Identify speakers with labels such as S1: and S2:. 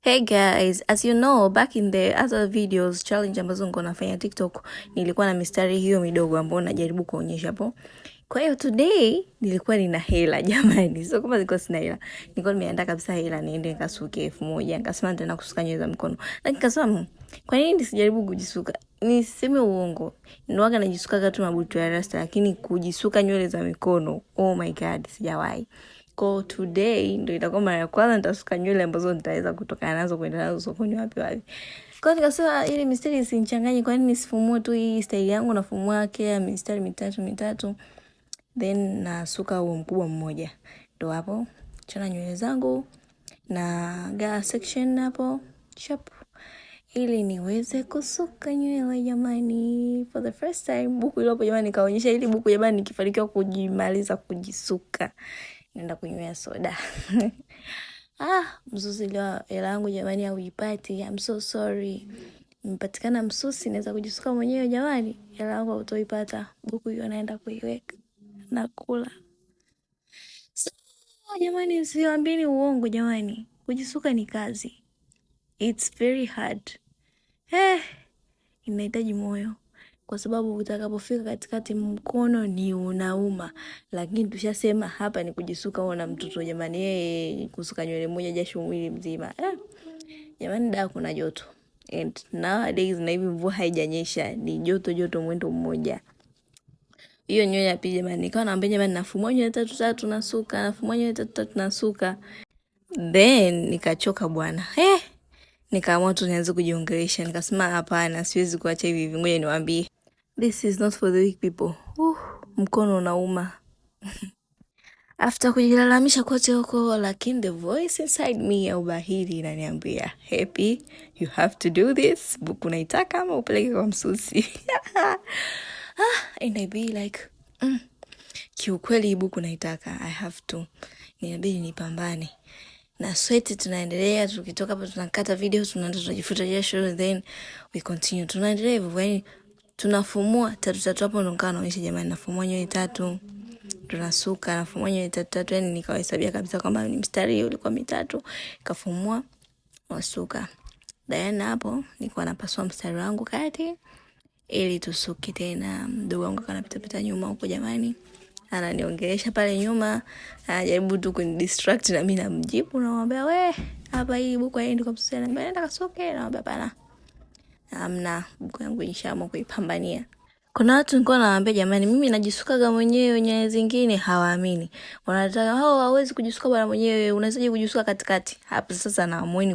S1: Hey guys, as you know, back in the other videos challenge ambazo nilikuwa nafanya TikTok, nilikuwa na mistari hiyo midogo ambayo najaribu kuonyesha hapo. Kwa hiyo today nilikuwa nina hela jamani. Sio kama nilikuwa sina hela. Nilikuwa nimeandaa kabisa hela niende nikasuke 1000. Nikasema nitaenda kusuka nywele za mikono. Lakini nikasema kwa nini nisijaribu kujisuka? Niseme uongo. Niwaga najisuka tu mabutu ya rasta, lakini kujisuka nywele za mikono, oh my god, sijawahi. Kwa today ndio itakuwa mara ya kwanza nitasuka nywele ambazo nitaweza kutoka nazo kwenda nazo sokoni wapi. Kwa nikasema ili mistari isinichanganye, kwa nini nisifumue tu hii style yangu na fumua kia mistari mitatu then nasuka huo mkubwa mmoja. Ndio hapo chana nywele zangu na ga section hapo chap ili niweze kusuka nywele jamani. For the first time buku ile hapo jamani kaonyesha ili buku jamani nikifanikiwa kujimaliza kujisuka nenda kunywea soda. Msusi leo hela yangu jamani hauipati. I'm so sorry. Mpatikana msusi naweza kujisuka mwenyewe jamani. Hela yangu hautoipata. Buku hiyo naenda kuiweka na kula. So, jamani usiwaambieni uongo jamani. Kujisuka ni kazi. It's very hard. Inahitaji moyo. Kwa sababu utakapofika katikati mkono ni unauma. Lakini tushasema hapa ni kujisuka ona mtoto jamani. Kusuka nywele moja jasho mwili mzima. Jamani da kuna joto. And nowadays na hivi mvua haijanyesha. Ni joto mwendo mmoja. Hiyo nywele ya pili jamani. Nikawa naambia jamani nafumua nywele tatu nasuka. Nafumua nywele tatu nasuka. Then nikachoka bwana. Nikaamua tu nianze kujiongelesha. Nikasema hapana siwezi kuacha hivi ngoja niwaambie. This is not for the weak people. Mkono unauma. After kujilalamisha kote huko, lakini the voice inside me ya ubahili inaniambia, Happy, you have to do this. Buku naitaka ama upeleke kwa msusi. And I be like, kiukweli buku naitaka. I have to. Niabidi nipambane. Na sweat tunaendelea, tukitoka hapa tunakata video, tunaenda tunajifuta jasho, then we continue. Tunaendelea hivyo, yani tunafumua tatu hapo ndo nikawa naonyesha jamani nafumua nywele tatu. Tunasuka nafumua nywele tatu, yani nikawahesabia kabisa kwamba ni mstari ulikuwa 3, kafumua wasuka. Then hapo nilikuwa napasua mstari wangu kati ili tusuke tena. Mdogo wangu kanapita nyuma huko jamani. Ananiongelesha pale nyuma, anajaribu tu kunidistract na mimi namjibu namwambia we hapa hii buku haendi kwa msusi, naenda kasuke namwambia bana. Amna buku yangu inshaamua kuipambania. Kuna watu nilikuwa nawaambia jamani mimi najisukaga mwenyewe nywele zingine hawaamini. Wanataka hao hawezi kujisuka bwana mwenyewe, unawezaje kujisuka katikati? Hapo sasa naamua